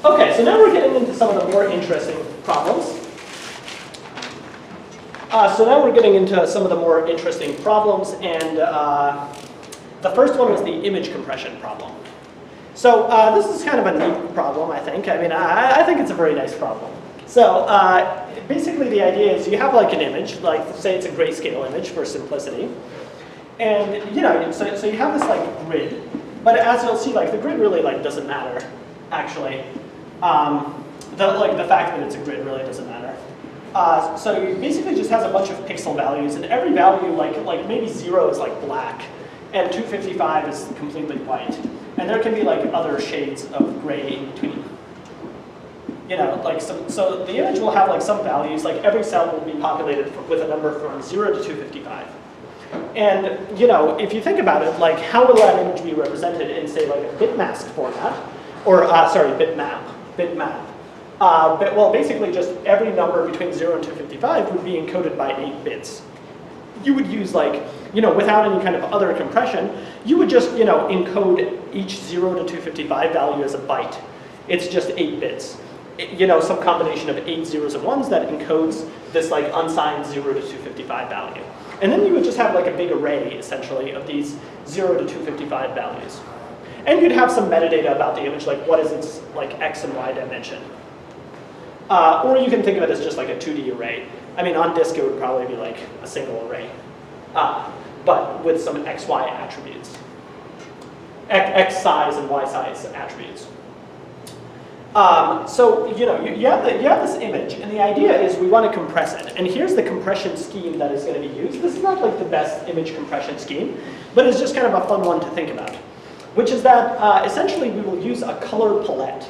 Okay, so now we're getting into some of the more interesting problems. And the first one was the image compression problem. So this is kind of a neat problem, I think. I mean, I think it's a very nice problem. So basically the idea is you have like an image, like say it's a grayscale image for simplicity. And so you have this like grid, but as you'll see, like the grid really like doesn't matter, actually. The fact that it's a grid really doesn't matter. So it basically just has a bunch of pixel values, and every value, like maybe 0 is like black, and 255 is completely white. And there can be like other shades of gray in between. So the image will have like some values, like every cell will be populated with a number from 0 to 255. And if you think about it, like how will that image be represented in say like a bitmask format, or bitmap. Well, basically just every number between 0 and 255 would be encoded by 8 bits. You would use like, without any kind of other compression, you would just, encode each 0 to 255 value as a byte. It's just 8 bits. Some combination of 8 zeros and ones that encodes this like unsigned 0 to 255 value. And then you would just have like a big array, essentially, of these 0 to 255 values. And you'd have some metadata about the image, like what is its like x and y dimension. Or you can think of it as just like a 2D array. I mean, on disk it would probably be like a single array, but with some x, y attributes. X size and y size attributes. So you have this image, and the idea is we want to compress it. And here's the compression scheme that is going to be used. This is not like the best image compression scheme, but it's just kind of a fun one to think about. Which is that essentially we will use a color palette.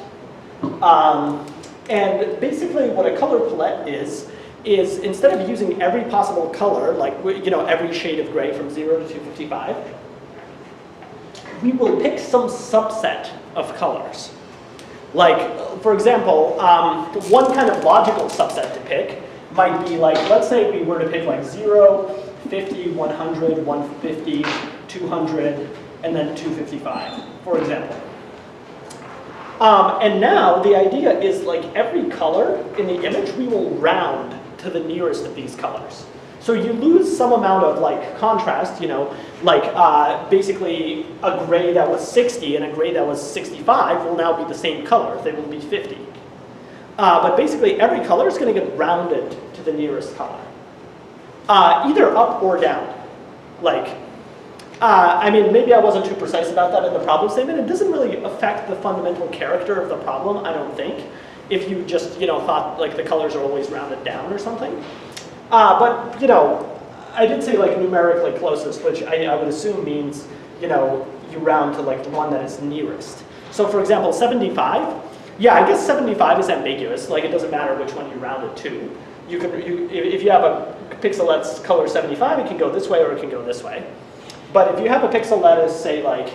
And basically what a color palette is instead of using every possible color, like every shade of gray from 0 to 255, we will pick some subset of colors. Like, for example, one kind of logical subset to pick might be like, let's say we were to pick like 0, 50, 100, 150, 200, and then 255, for example. And now the idea is like every color in the image, we will round to the nearest of these colors. So you lose some amount of like contrast, basically a gray that was 60 and a gray that was 65 will now be the same color. They will be 50. But basically every color is going to get rounded to the nearest color. Either up or down. I mean, maybe I wasn't too precise about that in the problem statement. It doesn't really affect the fundamental character of the problem, I don't think, if you just, thought like the colors are always rounded down or something. But, I did say like numerically closest, which I would assume means, you round to like the one that is nearest. So for example, 75, yeah, I guess 75 is ambiguous. Like it doesn't matter which one you round it to. If you have a pixel that's color 75, it can go this way or it can go this way. But if you have a pixel that is, say, like,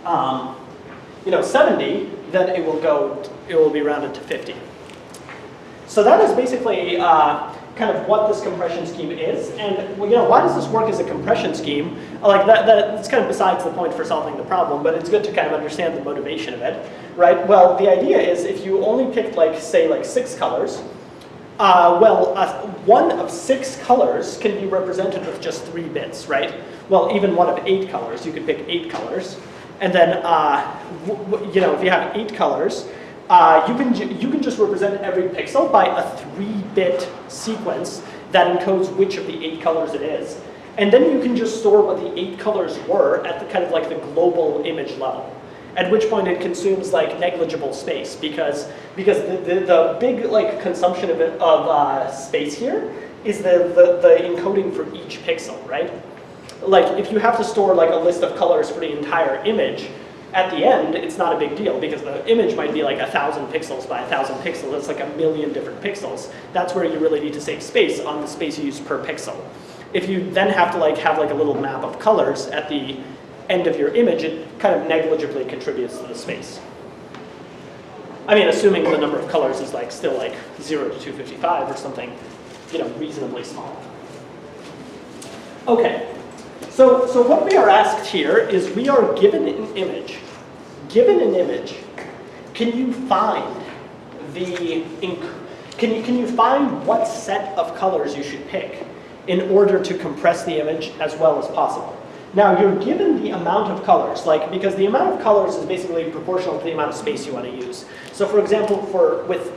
70, then it will be rounded to 50. So that is basically kind of what this compression scheme is. And why does this work as a compression scheme? Like that's kind of besides the point for solving the problem, but it's good to kind of understand the motivation of it, right? Well, the idea is if you only picked like, say, like 6 colors, one of 6 colors can be represented with just 3 bits, right? Well, even one of 8 colors, you could pick 8 colors. And then, if you have 8 colors, you can just represent every pixel by a 3-bit sequence that encodes which of the 8 colors it is. And then you can just store what the 8 colors were at the kind of like the global image level. At which point it consumes like negligible space because the big like consumption of space here is the encoding for each pixel, right? Like if you have to store like a list of colors for the entire image, at the end it's not a big deal because the image might be like 1,000 pixels by 1,000 pixels. That's like 1,000,000 different pixels. That's where you really need to save space on the space you use per pixel. If you then have to like have like a little map of colors at the end of your image, it kind of negligibly contributes to the space. I mean, assuming the number of colors is like still like 0 to 255 or something, reasonably small. Okay, so what we are asked here is we are given an image, can you find can you find what set of colors you should pick in order to compress the image as well as possible? Now you're given the amount of colors, because the amount of colors is basically proportional to the amount of space you want to use. So for example, with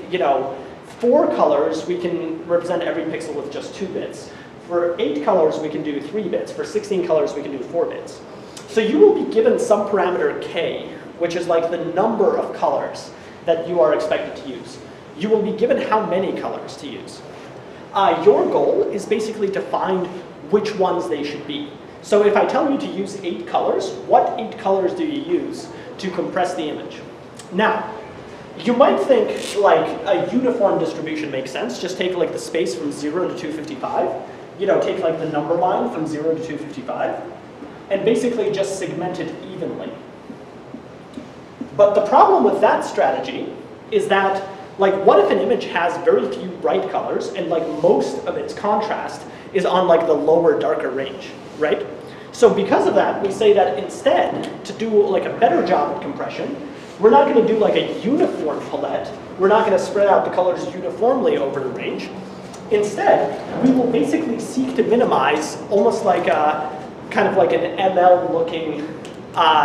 4 colors, we can represent every pixel with just 2 bits. For 8 colors, we can do 3 bits. For 16 colors, we can do 4 bits. So you will be given some parameter k, which is like the number of colors that you are expected to use. You will be given how many colors to use. Your goal is basically to find which ones they should be. So if I tell you to use 8 colors, what 8 colors do you use to compress the image? Now, you might think like a uniform distribution makes sense. Just take like the space from 0 to 255. Take like the number line from 0 to 255, and basically just segment it evenly. But the problem with that strategy is that, what if an image has very few bright colors and most of its contrast is on the lower, darker range, right? So because of that, we say that instead, to do a better job at compression, we're not going to do a uniform palette. We're not going to spread out the colors uniformly over the range. Instead, we will basically seek to minimize almost kind of like an ML-looking,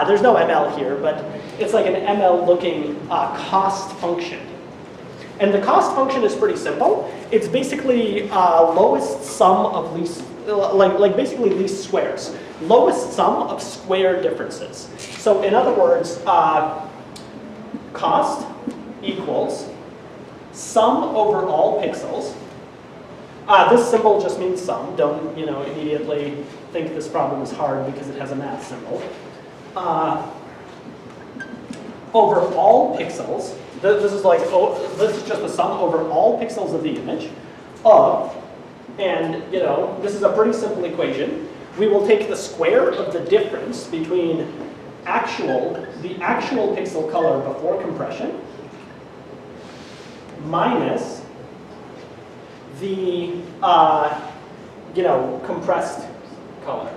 there's no ML here, but it's like an ML-looking cost function. And the cost function is pretty simple. It's basically lowest sum of least, basically least squares. Lowest sum of square differences. So in other words, cost equals sum over all pixels. This symbol just means sum. Don't immediately think this problem is hard because it has a math symbol. Over all pixels. This is just the sum over all pixels of the image of, and this is a pretty simple equation. We will take the square of the difference between the actual pixel color before compression minus the compressed color.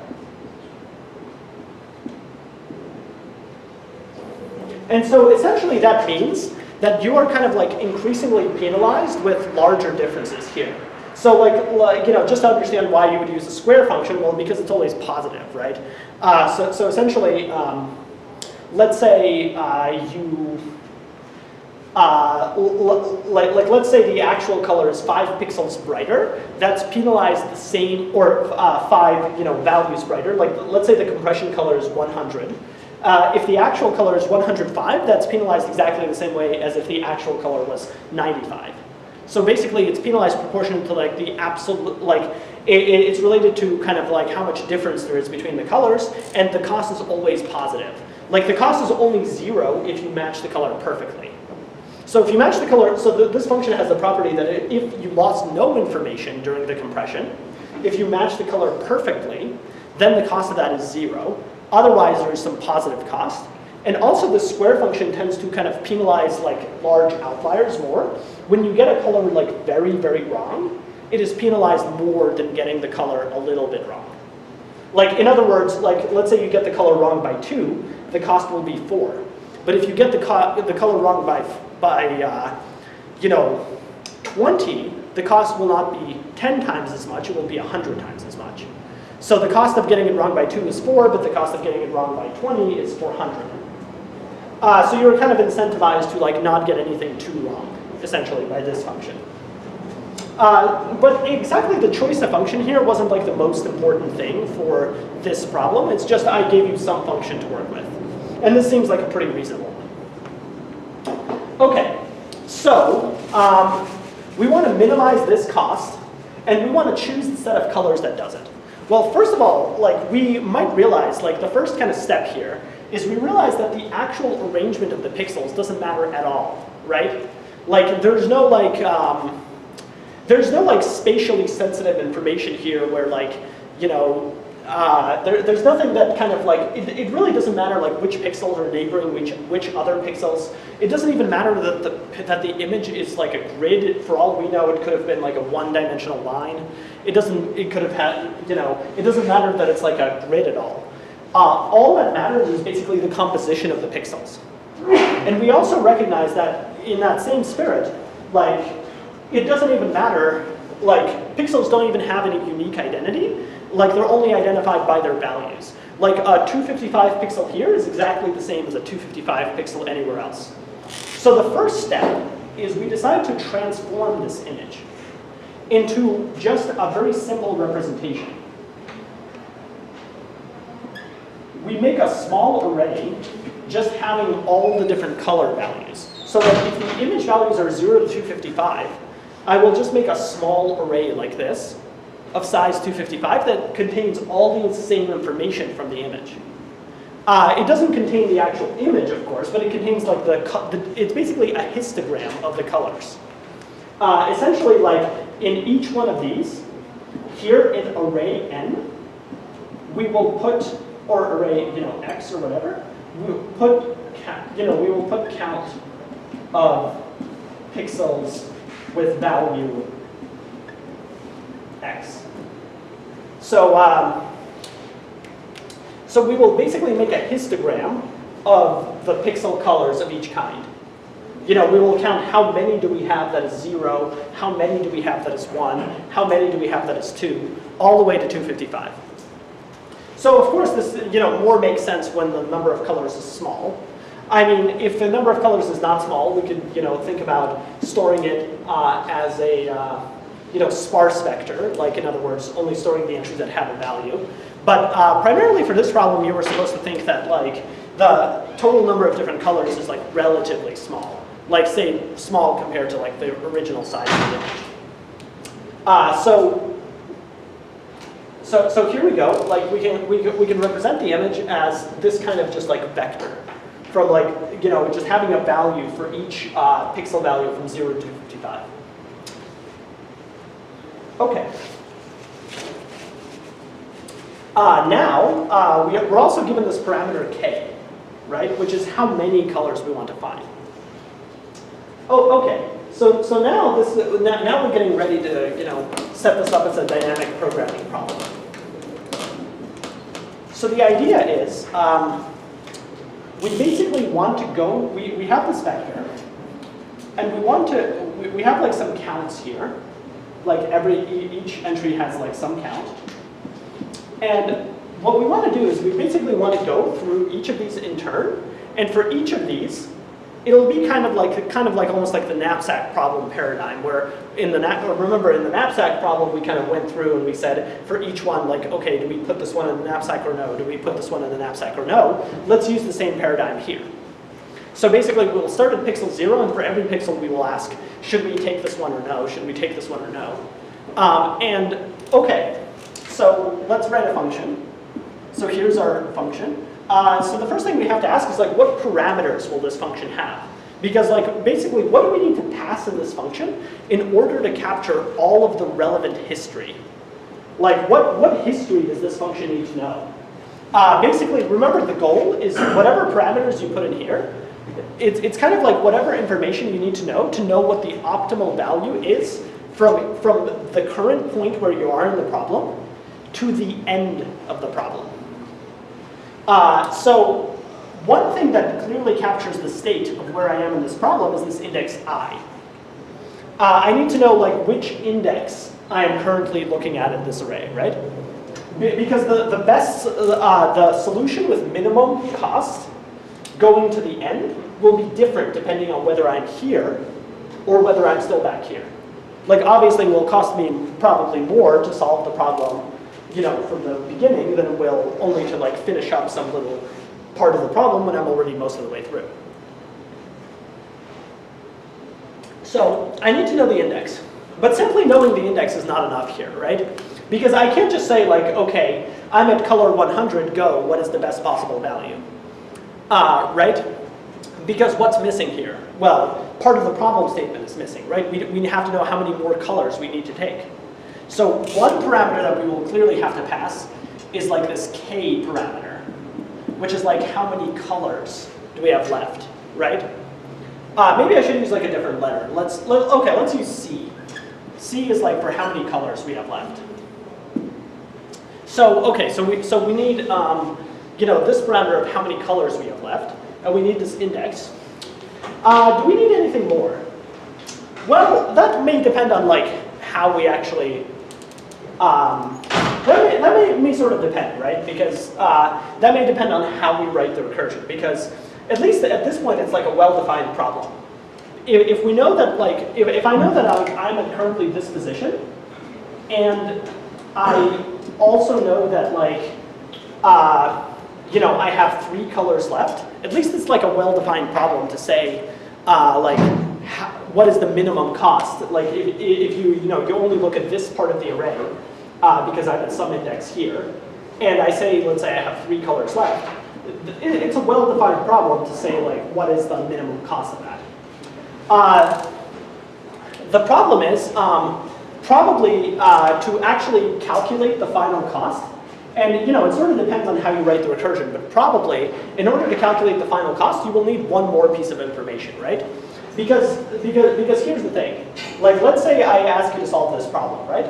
And so essentially that means that you are kind of increasingly penalized with larger differences here. So just to understand why you would use a square function, well, because it's always positive, right? So essentially, let's say let's say the actual color is 5 pixels brighter. That's penalized the same, or 5 values brighter. Let's say the compression color is 100. If the actual color is 105, that's penalized exactly the same way as if the actual color was 95. So basically, it's penalized proportional to the absolute, it's related to kind of how much difference there is between the colors, and the cost is always positive. The cost is only 0 if you match the color perfectly. So if you match the color, so this function has the property that if you lost no information during the compression, if you match the color perfectly, then the cost of that is 0. Otherwise, there is some positive cost. And also, the square function tends to kind of penalize large outliers more. When you get a color very, very wrong, it is penalized more than getting the color a little bit wrong. In other words, let's say you get the color wrong by 2, the cost will be 4. But if you get the color wrong by 20, the cost will not be 10 times as much, it will be 100 times as much. So the cost of getting it wrong by 2 is 4, but the cost of getting it wrong by 20 is 400. So you're kind of incentivized to not get anything too wrong, essentially, by this function. But exactly the choice of function here wasn't the most important thing for this problem. It's just I gave you some function to work with. And this seems like a pretty reasonable one. Okay, so we want to minimize this cost, and we want to choose the set of colors that does it. Well, first of all, we might realize, the first kind of step here is we realize that the actual arrangement of the pixels doesn't matter at all, right? There's no spatially sensitive information here where there's nothing that kind of it really doesn't matter which pixels are neighboring which other pixels. It doesn't even matter that the image is a grid. For all we know, it could have been a one-dimensional line. It could have had, it doesn't matter that it's a grid at all. All that matters is basically the composition of the pixels. And we also recognize that in that same spirit, like, it doesn't even matter, like, pixels don't even have any unique identity. Like, they're only identified by their values. Like, a 255 pixel here is exactly the same as a 255 pixel anywhere else. So the first step is we decide to transform this image into just a very simple representation. We make a small array just having all the different color values. So that if the image values are 0 to 255, I will just make a small array like this of size 255 that contains all the same information from the image. It doesn't contain the actual image, of course, but it contains like it's basically a histogram of the colors. Essentially, like in each one of these, here in array n, we will put, or array, x or whatever, we will put count of pixels with value x. So, so we will basically make a histogram of the pixel colors of each kind. We will count how many do we have that is 0, how many do we have that is 1, how many do we have that is 2, all the way to 255. So of course this more makes sense when the number of colors is small. I mean, if the number of colors is not small, we could think about storing it as a sparse vector, like in other words, only storing the entries that have a value. But primarily for this problem, you were supposed to think that like the total number of different colors is like relatively small, like say small compared to like the original size of the image. So here we go. Like we can represent the image as this kind of just like vector, from like just having a value for each pixel value from 0 to 255. Okay. Now we're also given this parameter k, right, which is how many colors we want to find. Oh, okay. So now now we're getting ready to set this up as a dynamic programming problem. So the idea is we basically want to go. We have this vector, and we have like some counts here. Like each entry has like some count. And what we want to do is we basically want to go through each of these in turn, and for each of these, it'll be kind of like almost like the knapsack problem paradigm, where remember in the knapsack problem we kind of went through and we said for each one, like, okay, do we put this one in the knapsack or no? Do we put this one in the knapsack or no? Let's use the same paradigm here. So basically we'll start at pixel 0, and for every pixel we will ask, should we take this one or no? Should we take this one or no? And okay, so let's write a function. So here's our function. So the first thing we have to ask is like, what parameters will this function have? Because like basically, what do we need to pass in this function in order to capture all of the relevant history? Like what history does this function need to know? Basically, remember the goal is whatever parameters you put in here, it's kind of like whatever information you need to know what the optimal value is from the current point where you are in the problem to the end of the problem. So one thing that clearly captures the state of where I am in this problem is this index I. I need to know like which index I am currently looking at in this array, right? Because the solution with minimum cost going to the end will be different depending on whether I'm here or whether I'm still back here. Like obviously it will cost me probably more to solve the problem from the beginning than it will only to like finish up some little part of the problem when I'm already most of the way through. So I need to know the index, but simply knowing the index is not enough here, right? Because I can't just say like, okay, I'm at color 100, go, what is the best possible value? Right? Because what's missing here? Well, part of the problem statement is missing, right? We have to know how many more colors we need to take. So one parameter that we will clearly have to pass is like this k parameter, which is like how many colors do we have left, right? Maybe I should use like a different letter. Let's use C. C is like for how many colors we have left. So okay, so we need this parameter of how many colors we have left, and we need this index. Do we need anything more? Well, that may depend on like how we actually, that may sort of depend, right? Because that may depend on how we write the recursion. Because at least at this point, it's like a well-defined problem. If we know that, like, if I know that I'm at currently this position, and I also know that, like, you know, I have 3 colors left, at least it's like a well-defined problem to say, like, what is the minimum cost? Like, if you know, you only look at this part of the array, because I'm at some index here, and I say, let's say I have 3 colors left, it's a well-defined problem to say, like, what is the minimum cost of that? The problem is probably to actually calculate the final cost, and you know, it sort of depends on how you write the recursion, but probably in order to calculate the final cost, you will need one more piece of information, right? Because here's the thing, like let's say I ask you to solve this problem, right?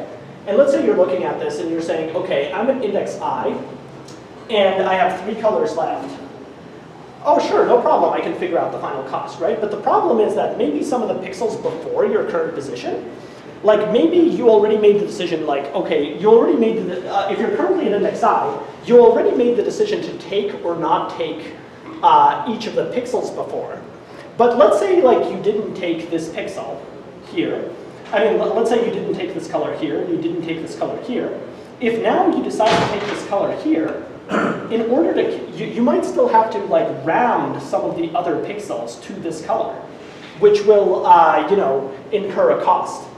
And let's say you're looking at this and you're saying, okay, I'm at index I, and I have 3 colors left. Oh, sure, no problem, I can figure out the final cost, right? But the problem is that maybe some of the pixels before your current position, like maybe you already made the decision, like, okay, you already made the, if you're currently at index I, you already made the decision to take or not take each of the pixels before. But let's say, like, you didn't take this pixel here. I mean, let's say you didn't take this color here, and you didn't take this color here. If now you decide to take this color here, in order to, you might still have to like round some of the other pixels to this color, which will, you know, incur a cost.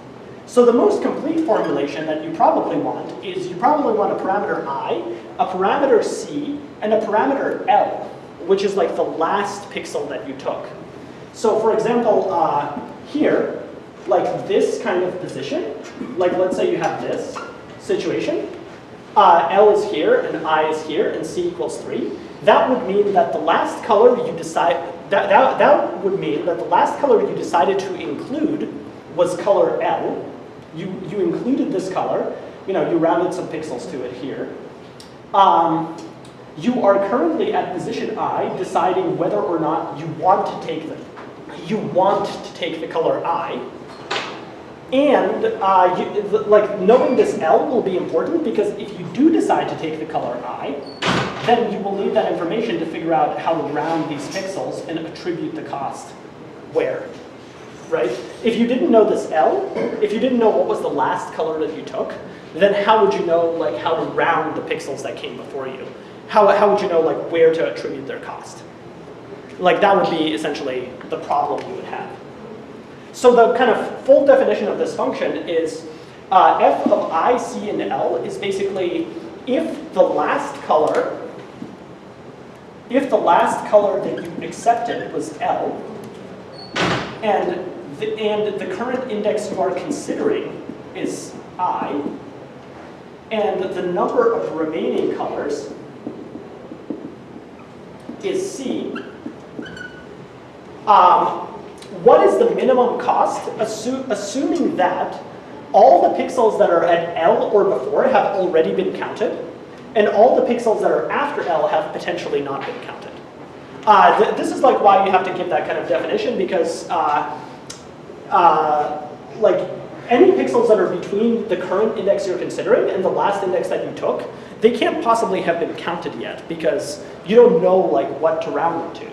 So the most complete formulation that you probably want is you probably want a parameter I, a parameter C, and a parameter L, which is like the last pixel that you took. So for example, here, like this kind of position, like let's say you have this situation, L is here, and I is here, and C equals 3. That would mean that the last color you that would mean that the last color you decided to include was color L. You included this color. You know, you rounded some pixels to it here. You are currently at position I, deciding whether or not you want to take the color I. And like knowing this L will be important because if you do decide to take the color I, then you will need that information to figure out how to round these pixels and attribute the cost where, right? If you didn't know this L, if you didn't know what was the last color that you took, then how would you know like how to round the pixels that came before you? How would you know like where to attribute their cost? Like that would be essentially the problem you would have. So the kind of full definition of this function is f of I, C, and L is basically if the last color that you accepted was L, and the current index you are considering is I, and the number of remaining colors is C, what is the minimum cost, assuming that all the pixels that are at L or before have already been counted, and all the pixels that are after L have potentially not been counted. This is like why you have to give that kind of definition, because like any pixels that are between the current index you're considering and the last index that you took, they can't possibly have been counted yet because you don't know like what to round them to.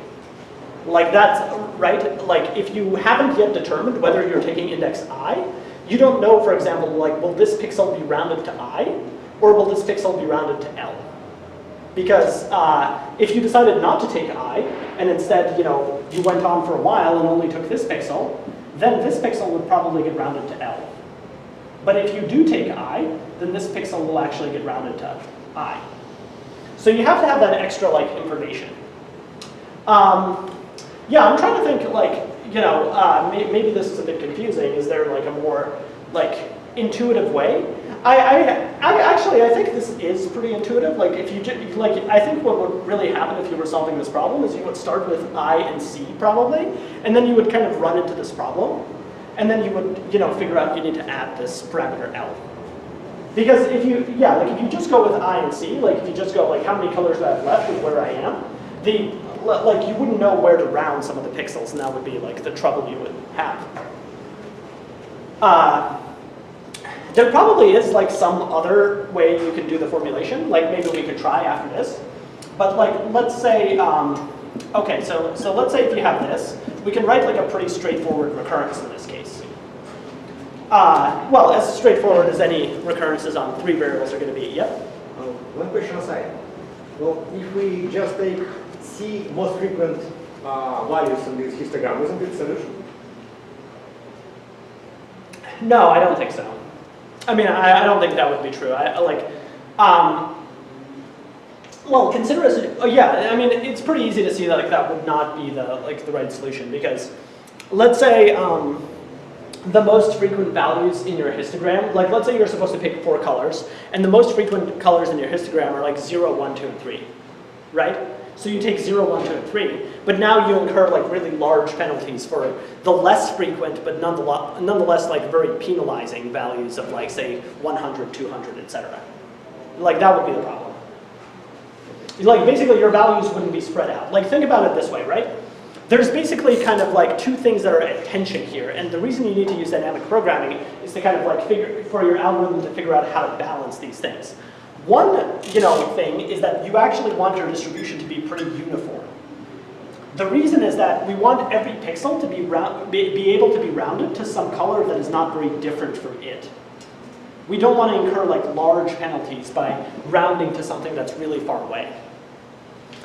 Like that's, right, like if you haven't yet determined whether you're taking index I, you don't know, for example, like will this pixel be rounded to I, or will this pixel be rounded to L? Because if you decided not to take I, and instead, you know, you went on for a while and only took this pixel, then this pixel would probably get rounded to L. But if you do take I, then this pixel will actually get rounded to I. So you have to have that extra like information. Yeah, I'm trying to think like, you know, maybe this is a bit confusing. Is there like a more like intuitive way? I think this is pretty intuitive. Like if you like, I think what would really happen if you were solving this problem is you would start with I and C probably, and then you would kind of run into this problem, and then you would, you know, figure out you need to add this parameter L. Because if you, yeah, like if you just go with I and C, like if you just go like how many colors do I have left and where I am, like you wouldn't know where to round some of the pixels, and that would be like the trouble you would have. There probably is like some other way you can do the formulation, like maybe we could try after this. But like, let's say, okay, so let's say if you have this, we can write like a pretty straightforward recurrence in this case. Well, as straightforward as any recurrences on 3 variables are going to be. Yep? One question aside. Well, if we just take C most frequent values in this histogram, isn't it a solution? No, I don't think so. I mean, I don't think that would be true. Well, consider as, yeah, I mean, it's pretty easy to see that like that would not be the right solution, because let's say the most frequent values in your histogram, like let's say you're supposed to pick 4 colors, and the most frequent colors in your histogram are like 0, 1, 2, and 3, right? So you take 0, 1, 2, and 3, but now you incur like really large penalties for the less frequent, but nonetheless like very penalizing values of like say 100, 200, etc. Like that would be the problem. Like basically your values wouldn't be spread out. Like think about it this way, right? There's basically kind of like 2 things that are at tension here, and the reason you need to use dynamic programming is to kind of like for your algorithm to figure out how to balance these things. One, thing is that you actually want your distribution to be pretty uniform. The reason is that we want every pixel to be able to be rounded to some color that is not very different from it. We don't want to incur like large penalties by rounding to something that's really far away.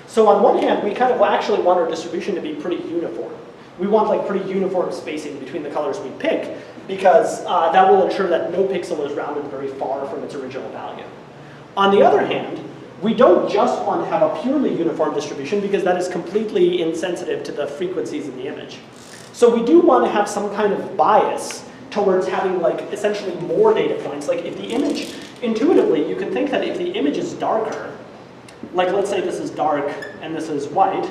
So on one hand, we kind of actually want our distribution to be pretty uniform. We want like pretty uniform spacing between the colors we pick, because that will ensure that no pixel is rounded very far from its original value. On the other hand, we don't just want to have a purely uniform distribution, because that is completely insensitive to the frequencies in the image. So we do want to have some kind of bias towards having like essentially more data points. Like if the image, intuitively, you can think that if the image is darker, like let's say this is dark and this is white,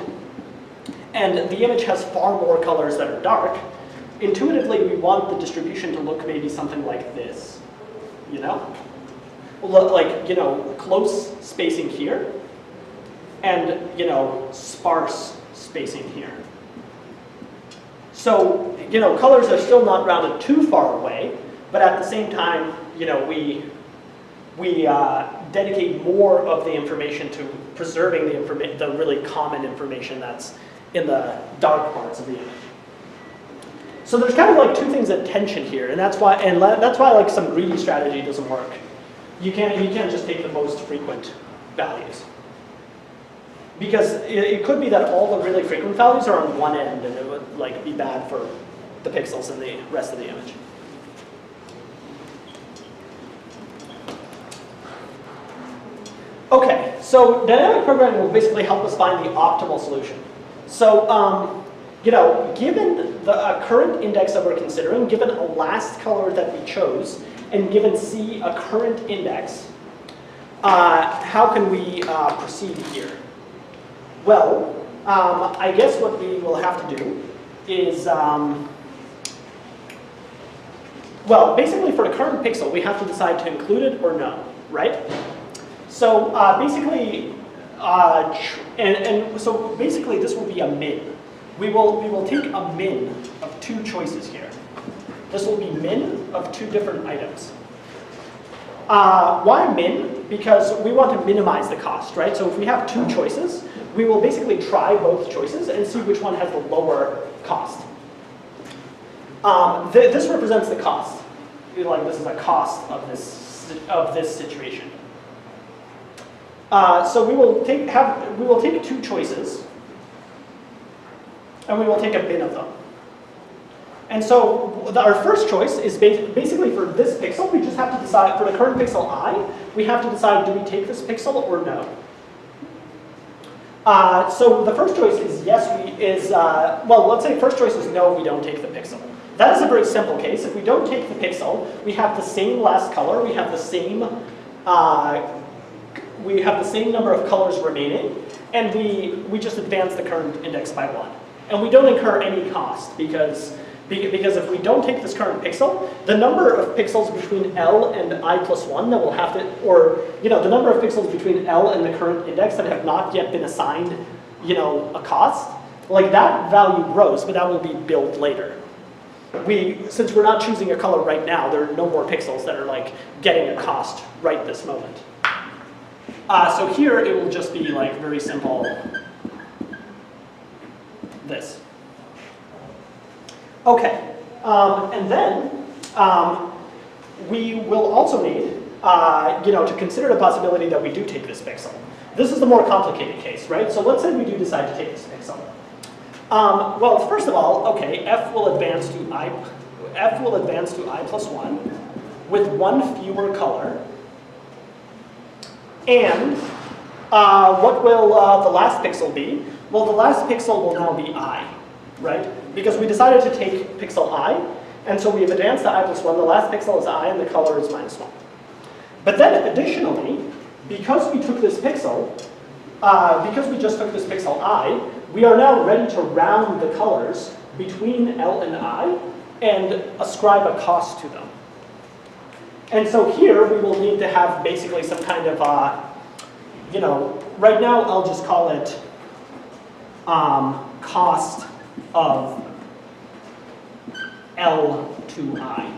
and the image has far more colors that are dark, intuitively we want the distribution to look maybe something like this, Like, close spacing here, and, sparse spacing here. So, colors are still not rounded too far away, but at the same time, we dedicate more of the information to preserving the really common information that's in the dark parts of the image. So there's kind of like 2 things at tension here, and that's why like some greedy strategy doesn't work. You can't just take the most frequent values, because it could be that all the really frequent values are on one end, and it would like be bad for the pixels in the rest of the image. Okay, so dynamic programming will basically help us find the optimal solution. So, given the current index that we're considering, given a last color that we chose, and given C a current index, how can we proceed here? Well, I guess what we will have to do is, well, basically for the current pixel, we have to decide to include it or no, right? So basically, so basically this will be a min. We will take a min of 2 choices here. This will be min of 2 different items. Why min? Because we want to minimize the cost, right? So if we have 2 choices, we will basically try both choices and see which one has the lower cost. This represents the cost. Like this is a cost of this situation. So we will take 2 choices, and we will take a bin of them. And so our first choice is basically for this pixel, we just have to decide, for the current pixel I, we have to decide, do we take this pixel or no? So the first choice is yes, well, let's say first choice is no, we don't take the pixel. That is a very simple case. If we don't take the pixel, we have the same last color, we have the same number of colors remaining, and we just advance the current index by 1. And we don't incur any cost, because if we don't take this current pixel, the number of pixels between L and I+1 that we'll have to, or the number of pixels between L and the current index that have not yet been assigned you know, a cost, like that value grows, but that will be billed later. Since we're not choosing a color right now, there are no more pixels that are like getting a cost right this moment. So here it will just be like very simple, this. Okay, and then we will also need, you know, to consider the possibility that we do take this pixel. This is the more complicated case, right? So let's say we do decide to take this pixel. Well, first of all, okay, f will advance to I plus 1 with one fewer color. And what will the last pixel be? Well, the last pixel will now be I, right? Because we decided to take pixel I, and so we've advanced to I plus 1. The last pixel is I, and the color is minus 1. But then additionally, because we took this pixel, because we just took this pixel I, we are now ready to round the colors between L and I and ascribe a cost to them. And so here we will need to have basically some kind of, you know, right now I'll just call it cost of L to I.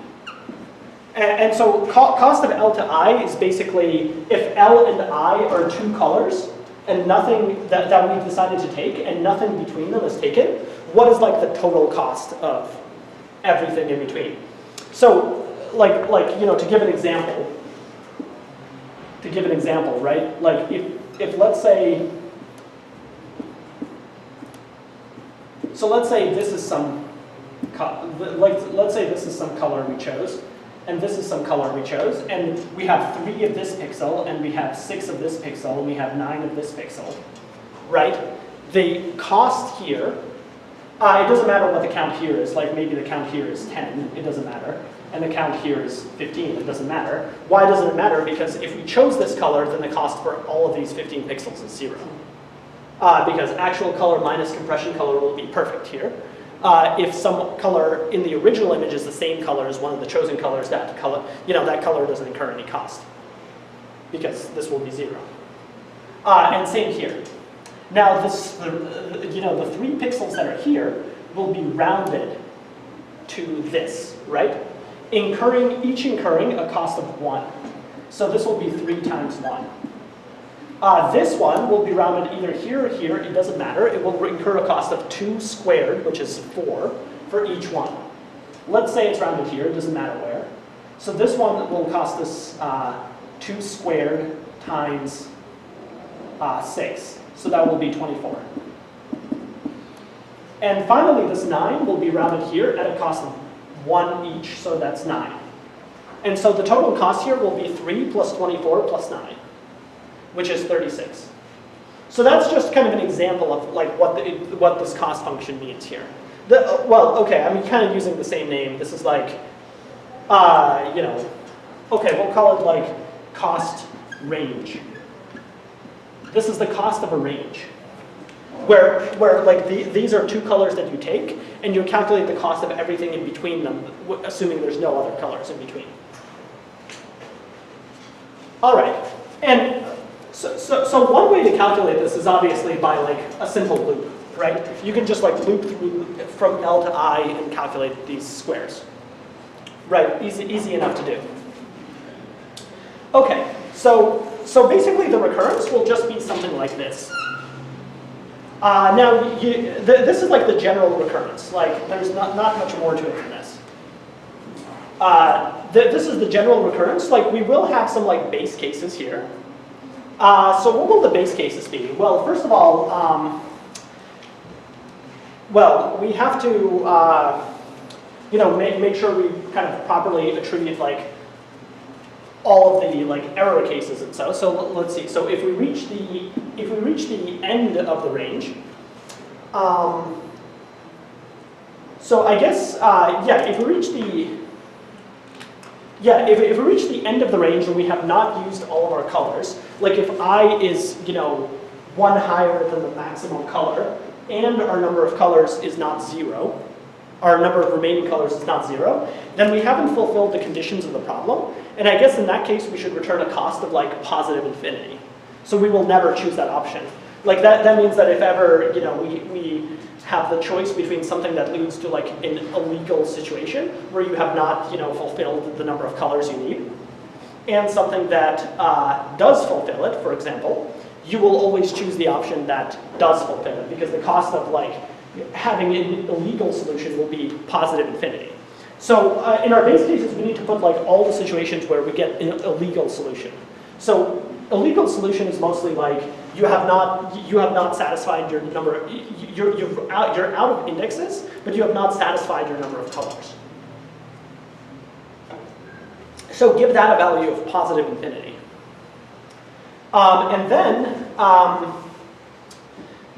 And so cost of L to I is basically if L and I are two colors and nothing that we've decided to take and nothing between them is taken, what is like the total cost of everything in between? So like you know, to give an example, right? Like if let's say, so let's say this is some, let's say this is some color we chose, and this is some color we chose, and we have 3 of this pixel, and we have 6 of this pixel, and we have 9 of this pixel, right? The cost here, it doesn't matter what the count here is, like maybe the count here is 10, it doesn't matter, and the count here is 15, it doesn't matter. Why doesn't it matter? Because if we chose this color, then the cost for all of these 15 pixels is 0. Because actual color minus compression color will be perfect here. If some color in the original image is the same color as one of the chosen colors, that color, you know, that color doesn't incur any cost because this will be 0. And same here. Now this, you know, the 3 pixels that are here will be rounded to this, right? Each incurring a cost of 1. So this will be 3 times 1. This one will be rounded either here or here, it doesn't matter. It will incur a cost of 2 squared, which is 4, for each one. Let's say it's rounded here, it doesn't matter where. So this one will cost us 2 squared times 6. So that will be 24. And finally, this 9 will be rounded here at a cost of 1 each, so that's 9. And so the total cost here will be 3 plus 24 plus 9. Which is 36. So that's just kind of an example of like what this cost function means here. Well, okay, I'm kind of using the same name. This is like, you know, okay, we'll call it like cost range. This is the cost of a range, where like these are 2 colors that you take, and you calculate the cost of everything in between them, assuming there's no other colors in between. All right, and so one way to calculate this is obviously by like a simple loop, right? You can just like loop through from L to I and calculate these squares. Right, easy enough to do. Okay, so basically the recurrence will just be something like this. Now, this is like the general recurrence. Like there's not much more to it than this. This is the general recurrence. Like we will have some like base cases here. So what will the base cases be? Well, first of all, well, we have to, you know, make sure we kind of properly attribute like all of the like error cases and so. So let's see. So if we reach the end of the range, so I guess yeah, if we reach the if we reach the end of the range and we have not used all of our colors, like if I is, you know, 1 higher than the maximum color, and our number of colors is not 0, our number of remaining colors is not 0, then we haven't fulfilled the conditions of the problem. And I guess in that case, we should return a cost of like positive infinity. So we will never choose that option. Like that means that if ever, we have the choice between something that leads to like an illegal situation where you have not, fulfilled the number of colors you need, and something that does fulfill it, for example, you will always choose the option that does fulfill it, because the cost of like having an illegal solution will be positive infinity. So in our base cases, we need to put like all the situations where we get an illegal solution. So illegal solution is mostly like you have not satisfied your number. You're out of indexes, but you have not satisfied your number of colors. So give that a value of positive infinity. And then,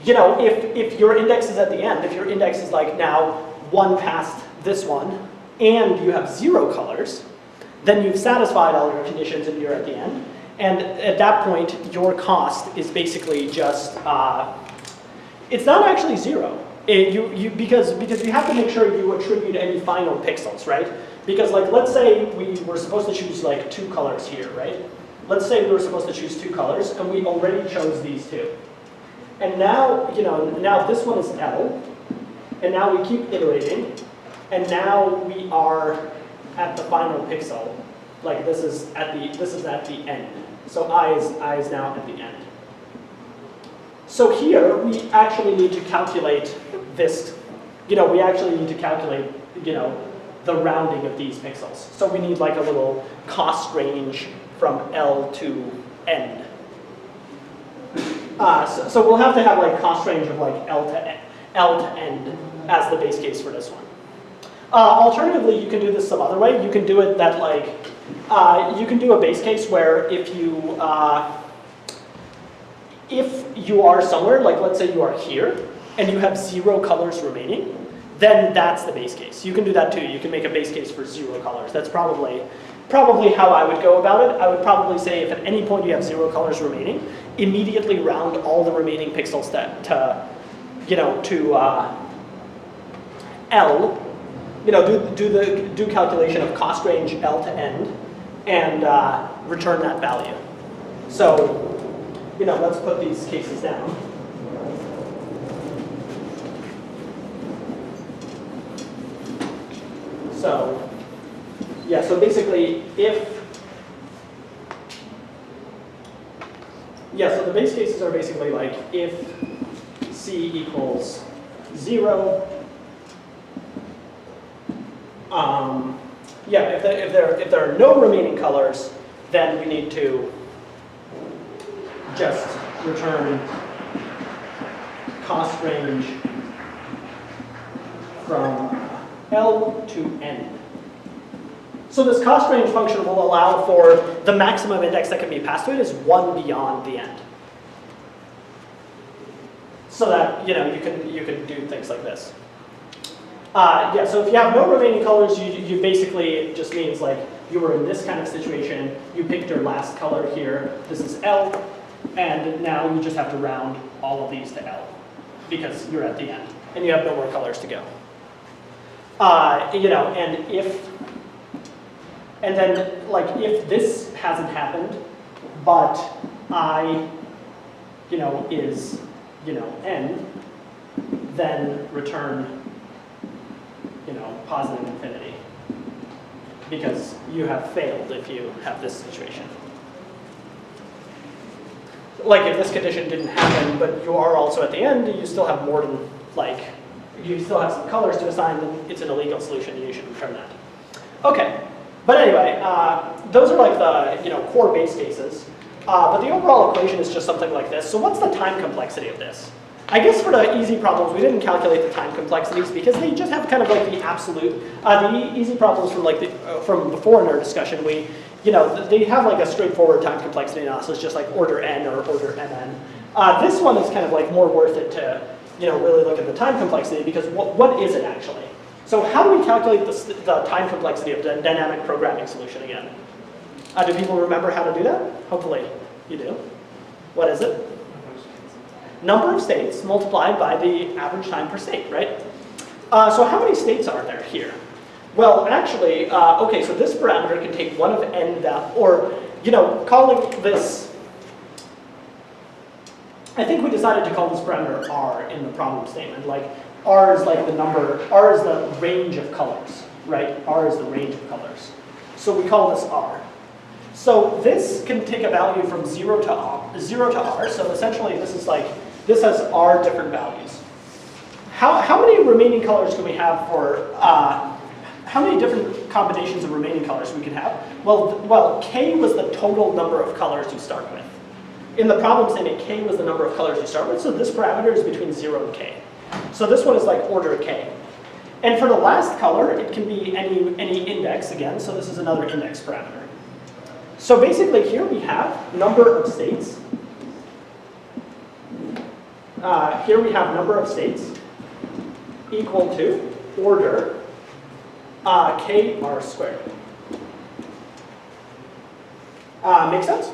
if your index is at the end, if your index is like now 1 past this one, and you have 0 colors, then you've satisfied all your conditions and you're at the end. And at that point, your cost is basically just, it's not actually 0. Because you have to make sure you attribute any final pixels, right? Because like, let's say we were supposed to choose like 2 colors here, right? Let's say we were supposed to choose 2 colors, and we already chose these 2. And now, now this one is L, and now we keep iterating, and now we are at the final pixel. Like this is at the end. So I is now at the end. So here we actually need to calculate this. We actually need to calculate, the rounding of these pixels. So we need like a little cost range from L to end. So we'll have to have like cost range of like L to end as the base case for this one. Alternatively, you can do this some other way. You can do it that like, you can do a base case where if you are somewhere, like let's say you are here, and you have 0 colors remaining, then that's the base case. You can do that too. You can make a base case for 0 colors. That's probably how I would go about it. I would probably say if at any point you have 0 colors remaining, immediately round all the remaining pixels to L. Do calculation of cost range L to end, and return that value. So, let's put these cases down. So, yeah, so basically so the base cases are basically like if C equals 0, if there are no remaining colors, then we need to just return cost range from L to N. So this cost range function will allow for the maximum index that can be passed to it is 1 beyond the end. So that you can do things like this. So if you have no remaining colors, you basically, it just means like you were in this kind of situation, you picked your last color here, this is L, and now you just have to round all of these to L because you're at the end and you have no more colors to go. And then like if this hasn't happened, but I, is, N, then return positive infinity, because you have failed if you have this situation. Like if this condition didn't happen, but you are also at the end, you still have more than you still have some colors to assign, then it's an illegal solution, and you should return that. Okay, but anyway, those are like the core base cases. But the overall equation is just something like this. So what's the time complexity of this? I guess for the easy problems, we didn't calculate the time complexities because they just have kind of like the absolute, the easy problems from before in our discussion, they have like a straightforward time complexity analysis, just like order n or order mn. This one is kind of like more worth it to, really look at the time complexity, because what is it actually? So how do we calculate the time complexity of the dynamic programming solution again? Do people remember how to do that? Hopefully you do. What is it? Number of states multiplied by the average time per state, right? So how many states are there here? Well, actually, okay, so this parameter can take one of n, calling this, I think we decided to call this parameter r in the problem statement. Like r is like the number, r is the range of colors, right? R is the range of colors. So we call this r. So this can take a value from 0 to r. So essentially this is like, this has r different values. How many remaining colors can we have for, how many different combinations of remaining colors we can have? Well, k was the total number of colors you start with. In the problem statement, k was the number of colors you start with, so this parameter is between 0 and k. So this one is like order k. And for the last color, it can be any index again, so this is another index parameter. So basically here we have number of states. Here we have number of states equal to order k r squared. Make sense?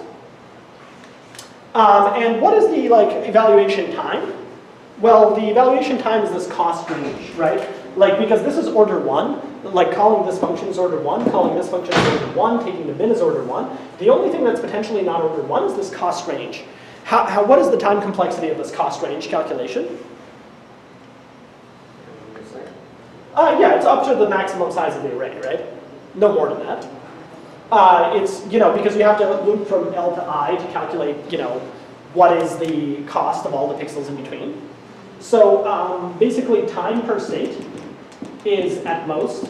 And what is the evaluation time? Well, the evaluation time is this cost range, right? Because this is order 1, calling this function is order 1, calling this function is order 1, taking the bin is order 1. The only thing that's potentially not order 1 is this cost range. What is the time complexity of this cost range calculation? Yeah, it's up to the maximum size of the array, right? No more than that. It's, because you have to loop from L to I to calculate, what is the cost of all the pixels in between. So basically time per state is at most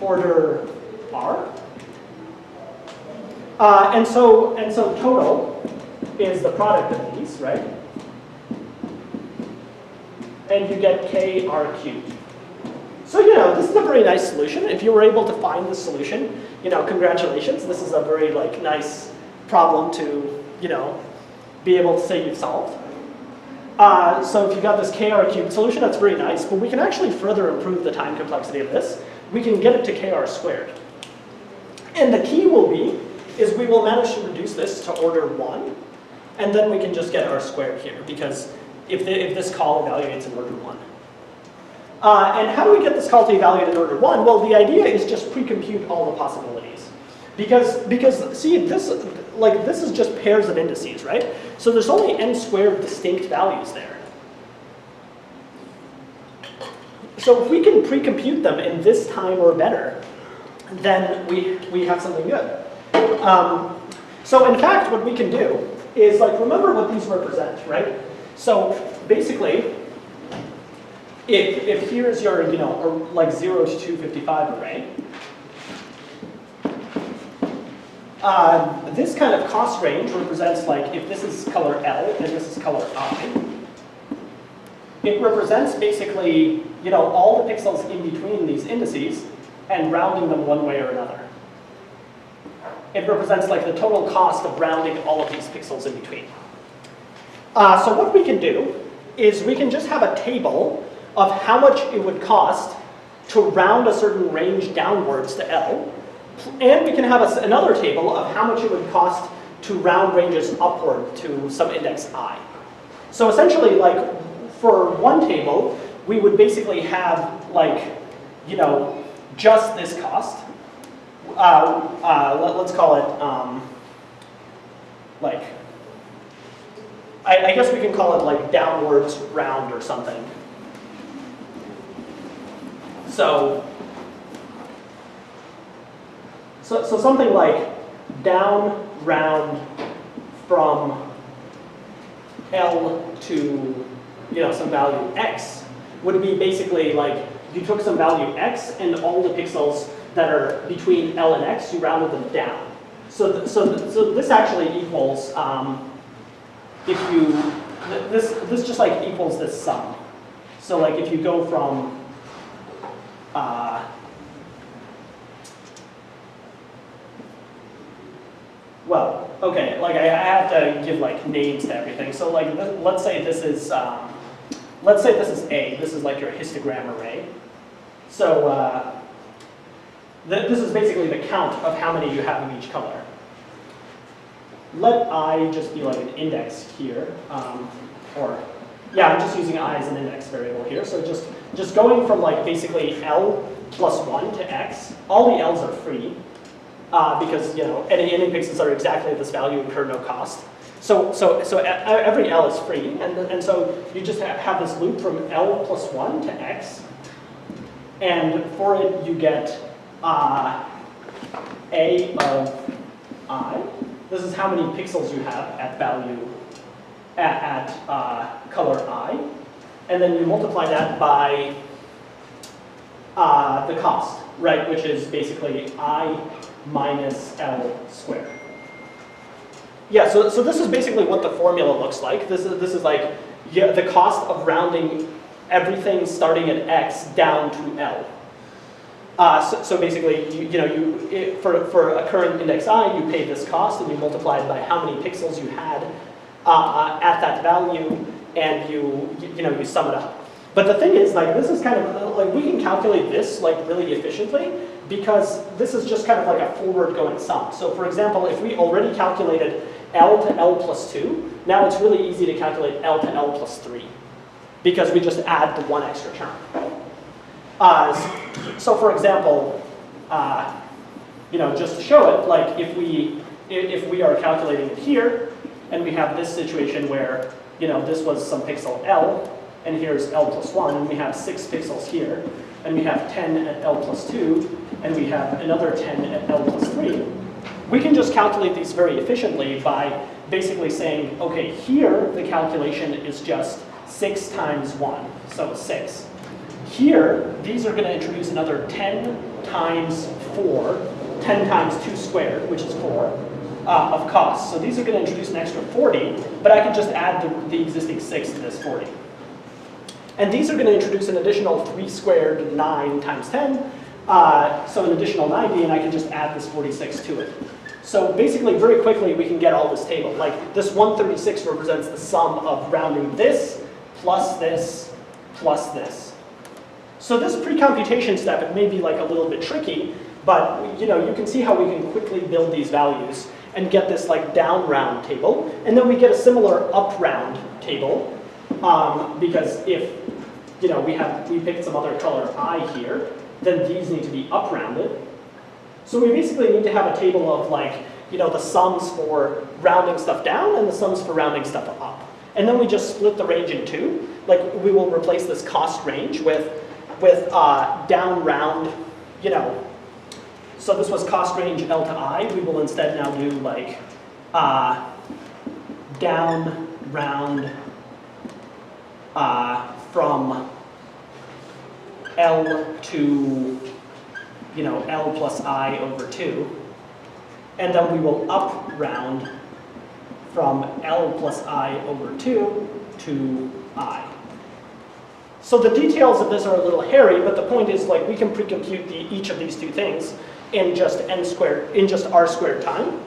order r. And so total is the product of these, right? And you get k r cubed. So, this is a very nice solution. If you were able to find this solution, congratulations. This is a very nice problem to, be able to say you've solved. So if you got this kr cubed solution, that's very nice. But we can actually further improve the time complexity of this. We can get it to kr squared. And the key will be, is we will manage to reduce this to order 1. And then we can just get r squared here. Because if this call evaluates in order 1. And how do we get this call to evaluate in order 1? Well, the idea is just pre-compute all the possibilities. Because see, this is just pairs of indices, right? So there's only n squared distinct values there. So if we can pre-compute them in this time or better, then we have something good. So in fact, what we can do is remember what these represent, right? So basically, if here's your 0 to 255 array, this kind of cost range represents if this is color L and this is color I. It represents basically all the pixels in between these indices and rounding them one way or another. It represents the total cost of rounding all of these pixels in between. So what we can do is we can just have a table of how much it would cost to round a certain range downwards to L, and we can have another table of how much it would cost to round ranges upward to some index I. So essentially, for one table, we would basically have just this cost. Let's call it I guess we can call it downwards round or something. So something like down round from L to some value x would be basically you took some value x and all the pixels that are between L and x, you rounded them down. So this actually equals this just equals this sum. So if you go from well, okay, I have to give names to everything. So let's say this is A. This is your histogram array. So this is basically the count of how many you have in each color. Let I just be an index here, yeah, I'm just using I as an index variable here. So just going from basically L plus 1 to X, all the L's are free because any pixels that are exactly at this value incur no cost. Every L is free, and so you just have this loop from L plus 1 to X, and for it you get A of I. This is how many pixels you have at value, at color I, and then you multiply that by the cost, right, which is basically I minus L squared. Yeah, so this is basically what the formula looks like. This is like the cost of rounding everything starting at X down to L. So basically, for a current index I, you pay this cost and you multiply it by how many pixels you had at that value, and you sum it up. But the thing is, like, this is kind of like, we can calculate this like really efficiently because this is just kind of like a forward-going sum. So for example, if we already calculated L to L plus 2, now it's really easy to calculate L to L plus 3 because we just add the one extra term. So for example, just to show it, like if we are calculating it here, and we have this situation where this was some pixel L, and here's L plus 1, and we have 6 pixels here, and we have 10 at L plus 2, and we have another 10 at L plus 3. We can just calculate these very efficiently by basically saying, okay, here the calculation is just 6 times 1, so 6. Here, these are going to introduce another 10 times 4, 10 times 2 squared, which is 4, of cost. So these are going to introduce an extra 40, but I can just add the existing 6 to this 40. And these are going to introduce an additional 3 squared, 9 times 10, so an additional 90, and I can just add this 46 to it. So basically, very quickly, we can get all this table. Like, this 136 represents the sum of rounding this, plus this, plus this. So this pre-computation step, it may be like a little bit tricky, but you can see how we can quickly build these values and get this like down round table, and then we get a similar up round table because if we picked some other color I here, then these need to be up rounded. So we basically need to have a table of like the sums for rounding stuff down and the sums for rounding stuff up, and then we just split the range in two. Like we will replace this cost range with down round, so this was cost range L to I. We will instead now do like down round from L to L plus I over 2, and then we will up round from L plus I over 2 to I. So the details of this are a little hairy, but the point is like we can pre-compute each of these two things in just R squared time,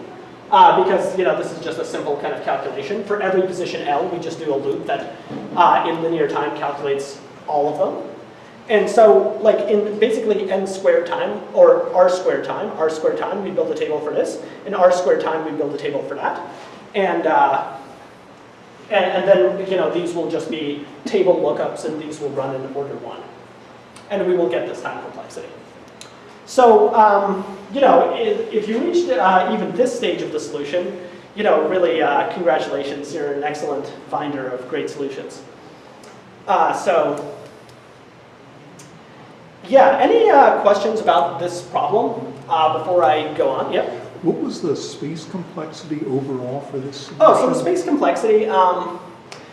because this is just a simple kind of calculation. For every position L, we just do a loop that in linear time calculates all of them. And so like in basically N squared time or R squared time, we build a table for this. In R squared time, we build a table for that. And then these will just be table lookups, and these will run in order 1. And we will get this time complexity. So if you reached even this stage of the solution, really congratulations, you're an excellent finder of great solutions. Yeah, any questions about this problem before I go on? Yep. What was the space complexity overall for this solution? Oh, so the space complexity, so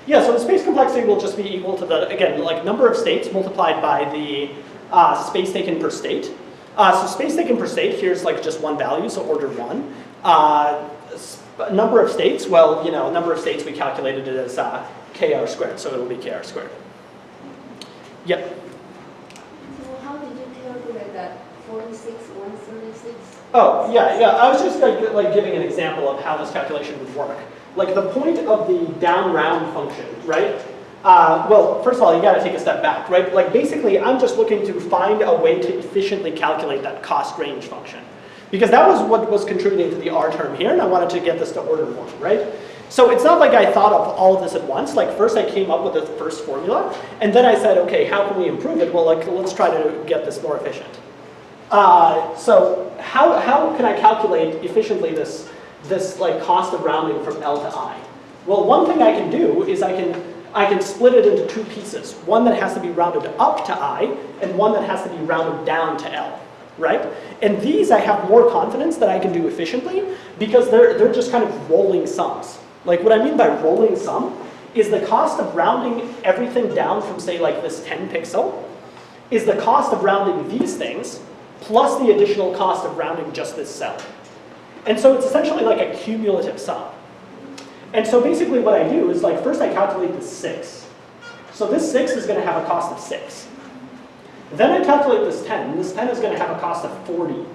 the space complexity will just be equal to the, again, like number of states multiplied by the space taken per state. So space taken per state, here's like just one value, so order 1. Number of states, well, number of states we calculated it as kr squared, so it'll be kr squared. Yep. So how did you calculate that 46, 136? Oh, yeah, I was just like giving an example of how this calculation would work. Like the point of the down round function, right? Well, first of all, you got to take a step back, right? Like basically, I'm just looking to find a way to efficiently calculate that cost range function. Because that was what was contributing to the R term here, and I wanted to get this to order 1, right? So it's not like I thought of all of this at once. Like first I came up with the first formula, and then I said, okay, how can we improve it? Well, like let's try to get this more efficient. So how can I calculate efficiently this this like cost of rounding from L to I? Well, one thing I can do is I can split it into two pieces. One that has to be rounded up to I, and one that has to be rounded down to L, right? And these I have more confidence that I can do efficiently because they're just kind of rolling sums. Like what I mean by rolling sum is the cost of rounding everything down from say like this 10 pixel is the cost of rounding these things plus the additional cost of rounding just this cell. And so it's essentially like a cumulative sum. And so basically what I do is like first I calculate this 6. So this 6 is going to have a cost of 6. Then I calculate this 10. This 10 is going to have a cost of 40.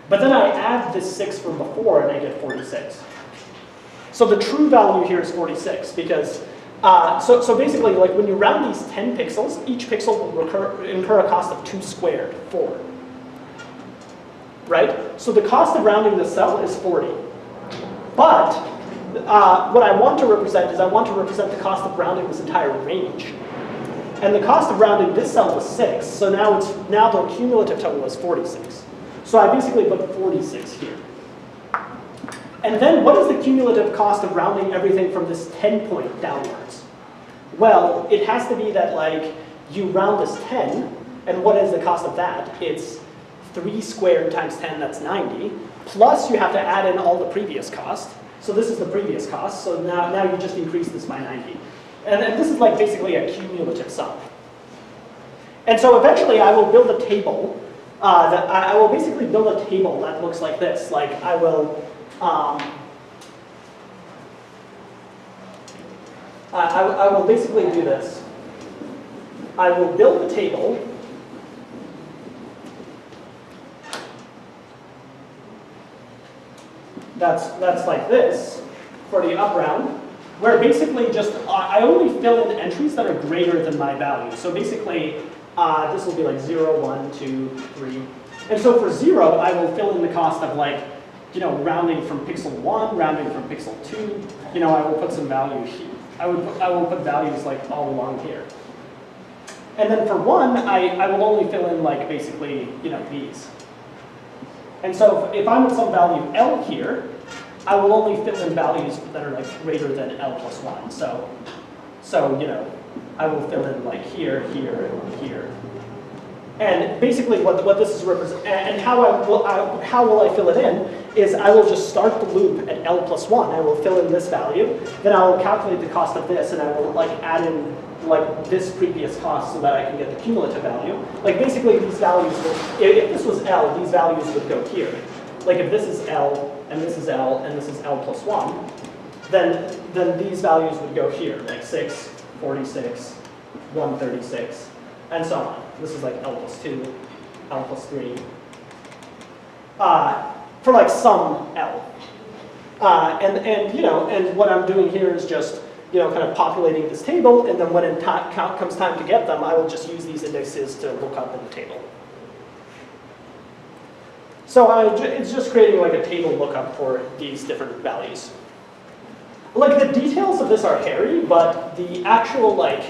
But then I add this 6 from before and I get 46. So the true value here is 46 because, so basically like when you round these 10 pixels, each pixel will incur a cost of 2 squared, 4. Right? So the cost of rounding this cell is 40. But what I want to represent is I want to represent the cost of rounding this entire range. And the cost of rounding this cell was 6, so now the cumulative total is 46. So I basically put 46 here. And then what is the cumulative cost of rounding everything from this 10 point downwards? Well, it has to be that like you round this 10, and what is the cost of that? It's 3 squared times 10, that's 90, plus you have to add in all the previous cost. So this is the previous cost, so now you just increase this by 90. And this is like basically a cumulative sum. And so eventually I will build a table, I will basically build a table that looks like this. Like I will basically do this. I will build a table that's like this for the up round, where basically just I only fill in entries that are greater than my value. So basically this will be like 0, 1, 2, 3. And so for 0, I will fill in the cost of like, you know, rounding from pixel 1, rounding from pixel 2. You know, I will put some value here. I will put values like all along here. And then for 1, I will only fill in like basically, you know, these. And so if I'm at some value L here, I will only fill in values that are like greater than L plus 1. So you know, I will fill in like here, here, and here. And basically what this is represent, and how will I fill it in is I will just start the loop at L plus 1. I will fill in this value, then I will calculate the cost of this, and I will like add in like this previous cost so that I can get the cumulative value. Like basically these values will, if this was L, these values would go here. Like if this is L, and this is L, and this is L plus 1, then these values would go here, like 6, 46, 136, and so on. This is like L plus 2, L plus 3, for like some L. And you know, and what I'm doing here is just, you know, kind of populating this table, and then when it comes time to get them, I will just use these indexes to look up in the table. So it's just creating like a table lookup for these different values. Like the details of this are hairy, but the actual like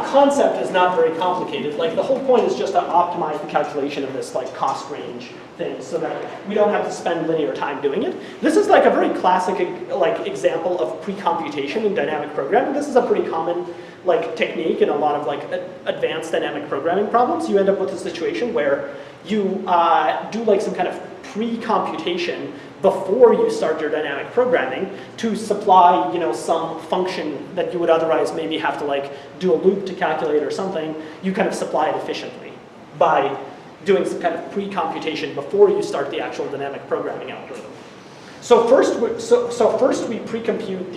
concept is not very complicated. Like the whole point is just to optimize the calculation of this like cost range thing so that we don't have to spend linear time doing it. This is like a very classic like example of precomputation in dynamic programming. This is a pretty common like technique in a lot of like advanced dynamic programming problems. You end up with a situation where you do like some kind of pre-computation before you start your dynamic programming to supply, you know, some function that you would otherwise maybe have to like do a loop to calculate or something. You kind of supply it efficiently by doing some kind of pre-computation before you start the actual dynamic programming algorithm. So first we pre-compute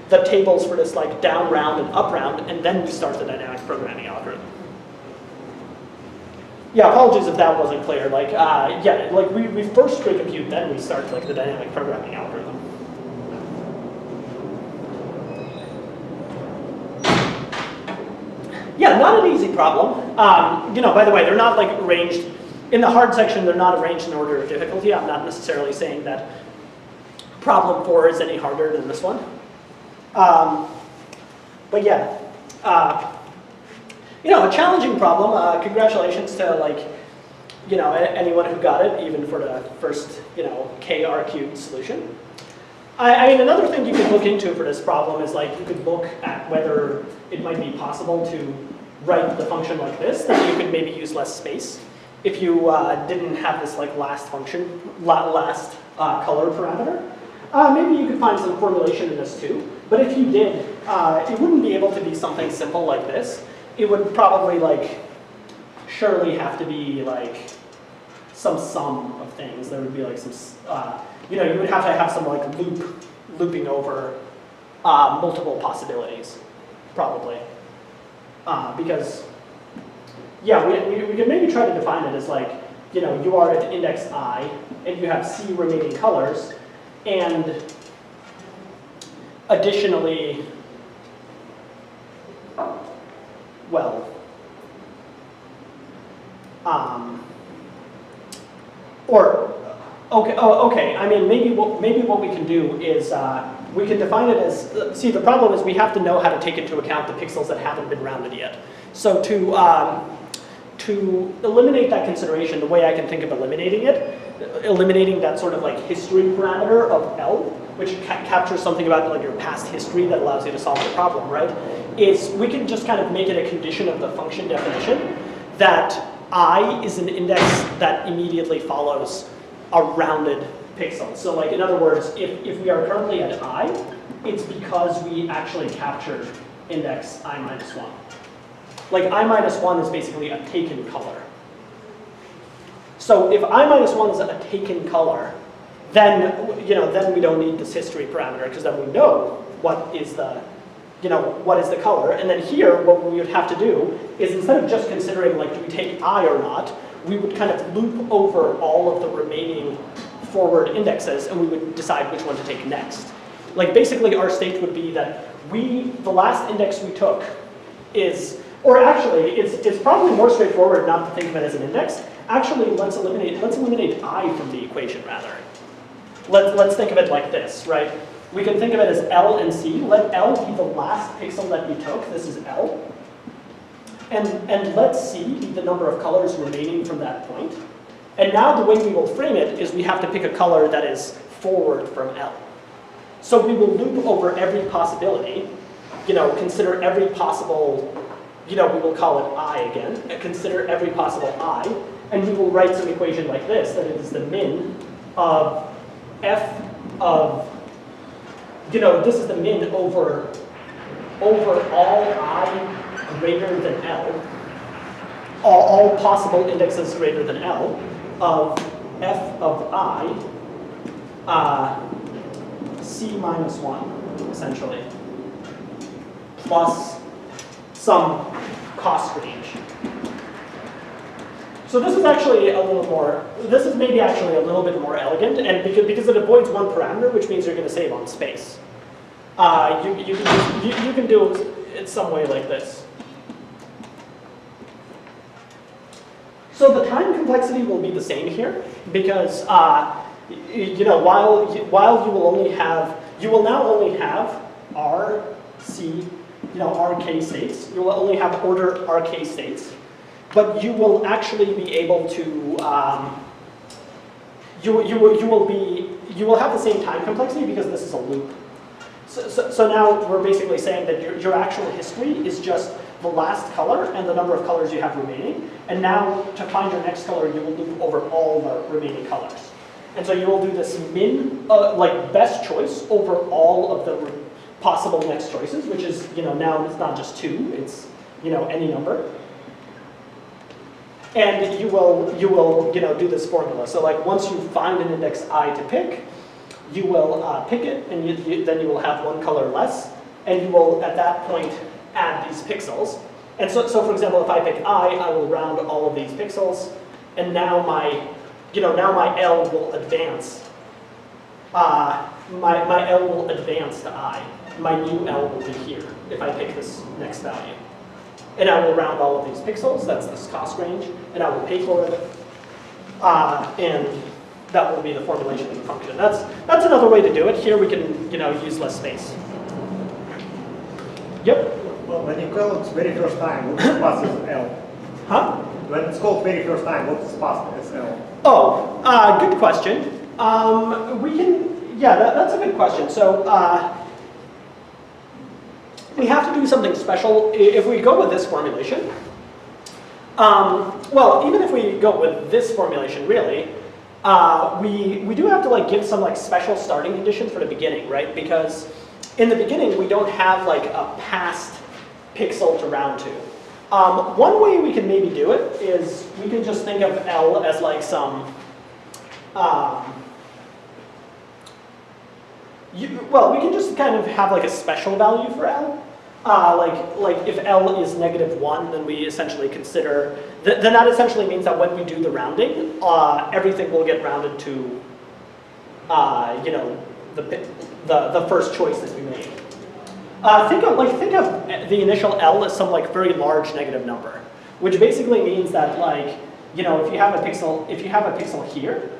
the tables for this like down round and up round, and then we start the dynamic programming algorithm. Yeah, apologies if that wasn't clear. Like, yeah, like we first pre-compute, then we start like the dynamic programming algorithm. Yeah, not an easy problem. You know, by the way, they're not like arranged in the hard section. They're not arranged in order of difficulty. I'm not necessarily saying that problem 4 is any harder than this one. But yeah. You know, a challenging problem. Congratulations to like you know, anyone who got it, even for the first, you know, KR cubed solution. I mean, another thing you could look into for this problem is like you could look at whether it might be possible to write the function like this, that you could maybe use less space if you didn't have this like last function, last color parameter. Maybe you could find some formulation in this too, but if you did, it wouldn't be able to be something simple like this. It would probably like surely have to be like some sum of things. There would be like some, you know, you would have to have some like looping over multiple possibilities, probably. Because, yeah, we can maybe try to define it as like, you know, you are at index I, and you have C remaining colors, and additionally, well, or, okay, oh, okay, I mean, maybe what we can do is, we can define it as, see, the problem is we have to know how to take into account the pixels that haven't been rounded yet. So to eliminate that consideration, the way I can think of eliminating it, eliminating that sort of like history parameter of L, which captures something about like your past history that allows you to solve the problem, right? Is we can just kind of make it a condition of the function definition that I is an index that immediately follows a rounded pixel. So like in other words, if we are currently at I, it's because we actually captured index I minus 1. Like I minus 1 is basically a taken color. So if I minus 1 is a taken color, then, you know, then we don't need this history parameter because then we know what is the, you know, what is the color. And then here, what we would have to do is instead of just considering like, do we take I or not, we would kind of loop over all of the remaining forward indexes and we would decide which one to take next. Like basically our state would be that the last index we took is, or actually it's probably more straightforward not to think of it as an index. Actually, let's eliminate I from the equation rather. Let's think of it like this, right? We can think of it as L and C. Let L be the last pixel that we took. This is L. And let C be the number of colors remaining from that point. And now the way we will frame it is we have to pick a color that is forward from L. So we will loop over every possibility, you know, consider every possible, you know, we will call it I again, and consider every possible I, and we will write some equation like this, that it is the min of f of, you know, this is the min over all I greater than L, all possible indexes greater than L, of f of I, C minus 1, essentially, plus some cost range. So this is actually a little more, this is maybe actually a little bit more elegant, and because it avoids one parameter, which means you're going to save on space. You can do it some way like this. So the time complexity will be the same here, because you know, while you will now only have R, C, you know, RK states. You will only have order RK states, but you will actually be able to you will have the same time complexity because this is a loop. So now we're basically saying that your actual history is just the last color and the number of colors you have remaining. And now to find your next color, you will loop over all the remaining colors. And so you will do this min, like best choice over all of the possible next choices, which is, you know, now it's not just 2, it's, you know, any number. And you will, you know, do this formula. So like once you find an index I to pick, you will pick it, and then you will have one color less, and you will at that point add these pixels. And so for example, if I pick I will round all of these pixels, and now my L will advance. My L will advance to I. My new L will be here if I pick this next value. And I will round all of these pixels, that's this cost range, and I will pay for it. And that will be the formulation of the function. That's another way to do it. Here we can, you know, use less space. Yep. Well, when you call it very first time, what passes L? Huh? when it's called very first time, what is passed as L? Oh, good question. We can, yeah, that's a good question. So we have to do something special if we go with this formulation. Well, even if we go with this formulation, really, we do have to like give some like special starting conditions for the beginning, right? Because in the beginning, we don't have like a past pixel to round to. One way we can maybe do it is we can just think of L as like some, well, we can just kind of have like a special value for L. Like if L is -1, then we essentially consider, then that essentially means that when we do the rounding, everything will get rounded to, you know, the first choice that we made. Think of the initial L as some like very large negative number, which basically means that like, you know, if you have a pixel here,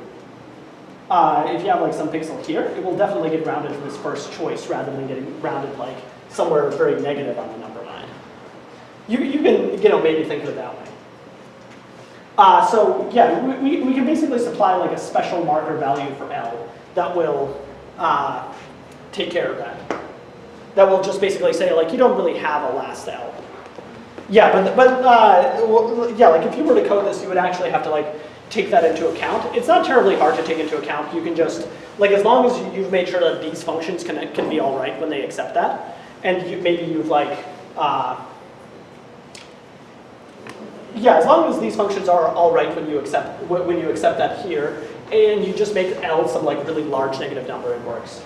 if you have like some pixel here, it will definitely get rounded to this first choice rather than getting rounded like somewhere very negative on the number line. You can, you know, maybe think of it that way. So yeah, we can basically supply like a special marker value for L that will take care of that. That will just basically say like you don't really have a last L. Yeah, yeah, like if you were to code this, you would actually have to like take that into account. It's not terribly hard to take into account. You can just like as long as you've made sure that these functions can be all right when they accept that, and maybe you've like yeah, as long as these functions are all right when you accept that here, and you just make L some like really large negative number, it works.